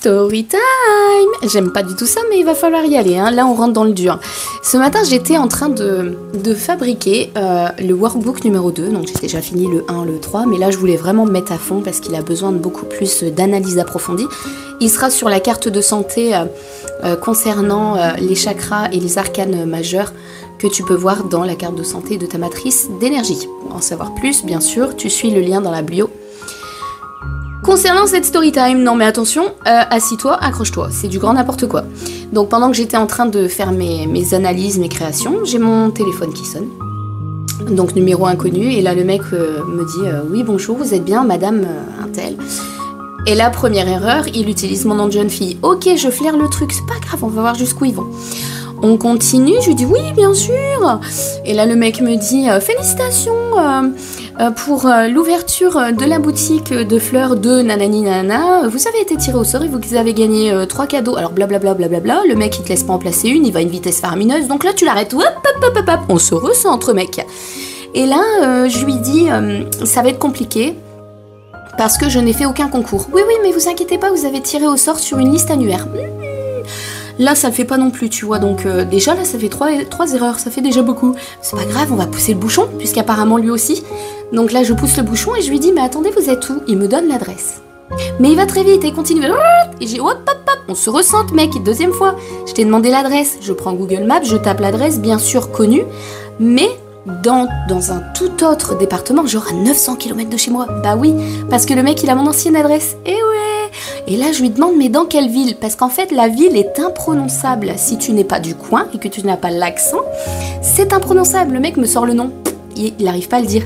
Story time. J'aime pas du tout ça, mais il va falloir y aller, hein. Là, on rentre dans le dur. Ce matin, j'étais en train de fabriquer le workbook numéro 2. Donc, j'ai déjà fini le 1, le 3. Mais là, je voulais vraiment me mettre à fond parce qu'il a besoin de beaucoup plus d'analyse approfondie. Il sera sur la carte de santé concernant les chakras et les arcanes majeurs que tu peux voir dans la carte de santé de ta matrice d'énergie. Pour en savoir plus, bien sûr, tu suis le lien dans la bio. Concernant cette story time, non mais attention, assis-toi, accroche-toi, c'est du grand n'importe quoi. Donc pendant que j'étais en train de faire mes analyses, mes créations, j'ai mon téléphone qui sonne. Donc numéro inconnu, et là le mec me dit oui bonjour, vous êtes bien madame Intel. Et là première erreur, il utilise mon nom de jeune fille. Ok, je flaire le truc, c'est pas grave, on va voir jusqu'où ils vont. On continue, je lui dis oui bien sûr. Et là le mec me dit félicitations pour l'ouverture de la boutique de fleurs de nanani nanana. Vous avez été tiré au sort et vous avez gagné 3 cadeaux. Alors blablabla blablabla. Le mec il te laisse pas en placer une, il va à une vitesse faramineuse. Donc là tu l'arrêtes. Hop, hop, hop, hop, hop. On se recentre mec. Et là je lui dis ça va être compliqué. Parce que je n'ai fait aucun concours. Oui mais vous inquiétez pas, vous avez tiré au sort sur une liste annuaire. Là, ça le fait pas non plus, tu vois, donc déjà, là, ça fait 3 erreurs, ça fait déjà beaucoup. C'est pas grave, on va pousser le bouchon, puisqu'apparemment, lui aussi. Donc là, je pousse le bouchon et je lui dis, mais attendez, vous êtes où? Il me donne l'adresse. Mais il va très vite et continue. Et j'ai, hop, hop, hop, on se ressente, mec, deuxième fois. Je t'ai demandé l'adresse, je prends Google Maps, je tape l'adresse, bien sûr, connue, mais dans un tout autre département, genre à 900 km de chez moi. Bah oui, parce que le mec, il a mon ancienne adresse. Et ouais. Et là, je lui demande, mais dans quelle ville? Parce qu'en fait, la ville est imprononçable. Si tu n'es pas du coin et que tu n'as pas l'accent, c'est imprononçable. Le mec me sort le nom. Il n'arrive pas à le dire.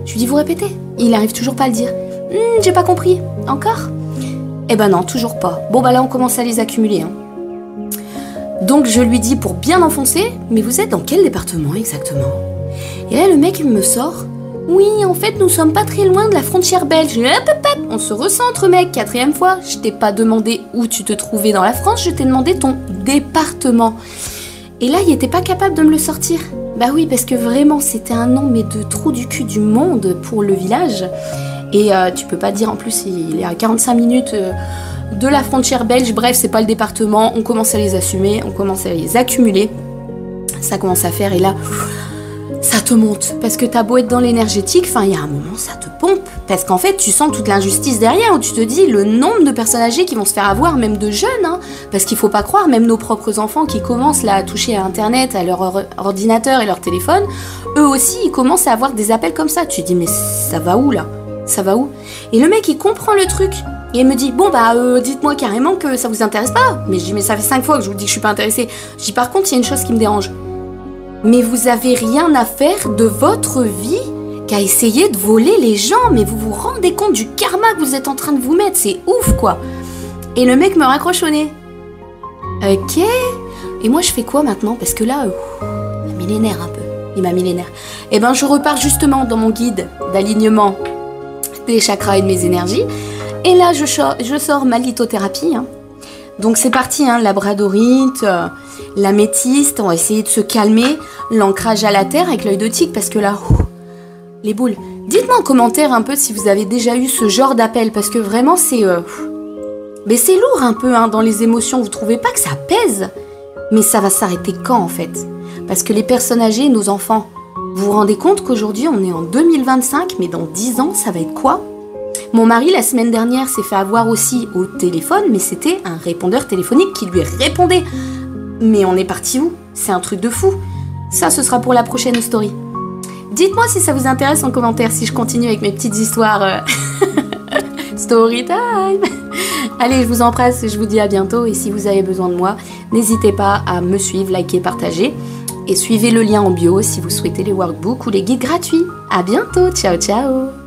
Je lui dis, vous répétez? Il n'arrive toujours pas à le dire. J'ai pas compris. Encore? Eh ben non, toujours pas. Bon, bah là, on commence à les accumuler. Hein. Donc, je lui dis, pour bien enfoncer, mais vous êtes dans quel département exactement? Et là, le mec, il me sort. Oui, en fait, nous sommes pas très loin de la frontière belge. Hop, hop, hop, on se recentre, mec. 4e fois, je t'ai pas demandé où tu te trouvais dans la France, je t'ai demandé ton département. Et là, il était pas capable de me le sortir. Bah oui, parce que vraiment, c'était un nom, mais de trou du cul du monde pour le village. Et tu peux pas dire, en plus, il est à 45 minutes de la frontière belge. Bref, c'est pas le département. On commence à les assumer, on commence à les accumuler. Ça commence à faire, et là... ça te monte, parce que t'as beau être dans l'énergétique, enfin il y a un moment ça te pompe, parce qu'en fait tu sens toute l'injustice derrière, où tu te dis le nombre de personnes âgées qui vont se faire avoir, même de jeunes, hein, parce qu'il faut pas croire, même nos propres enfants qui commencent là à toucher à internet, à leur ordinateur et leur téléphone, eux aussi ils commencent à avoir des appels comme ça, tu te dis mais ça va où là? Ça va où? Et le mec il comprend le truc, et il me dit bon bah dites-moi carrément que ça vous intéresse pas, mais je dis mais ça fait 5 fois que je vous dis que je suis pas intéressée, je dis par contre il y a une chose qui me dérange. Mais vous avez rien à faire de votre vie qu'à essayer de voler les gens. Mais vous vous rendez compte du karma que vous êtes en train de vous mettre? C'est ouf, quoi. Et le mec me raccroche au nez. Ok. Et moi, je fais quoi maintenant? Parce que là, il m'a mis les nerfs un peu. Il m'a mis les nerfs. Et ben, je repars justement dans mon guide d'alignement des chakras et de mes énergies. Et là, je sors ma lithothérapie, hein. Donc c'est parti, hein, labradorite, l'améthyste, on va essayer de se calmer, l'ancrage à la terre avec l'œil de tigre, parce que là, les boules. Dites-moi en commentaire un peu si vous avez déjà eu ce genre d'appel, parce que vraiment c'est... mais c'est lourd un peu, hein, dans les émotions, vous trouvez pas que ça pèse? Mais ça va s'arrêter quand en fait? Parce que les personnes âgées, nos enfants, vous vous rendez compte qu'aujourd'hui on est en 2025, mais dans 10 ans, ça va être quoi? Mon mari, la semaine dernière, s'est fait avoir aussi au téléphone, mais c'était un répondeur téléphonique qui lui répondait. Mais on est parti où? C'est un truc de fou. Ça, ce sera pour la prochaine story. Dites-moi si ça vous intéresse en commentaire, si je continue avec mes petites histoires. Story time. Allez, je vous embrasse et je vous dis à bientôt. Et si vous avez besoin de moi, n'hésitez pas à me suivre, liker, partager. Et suivez le lien en bio si vous souhaitez les workbooks ou les guides gratuits. À bientôt, ciao ciao.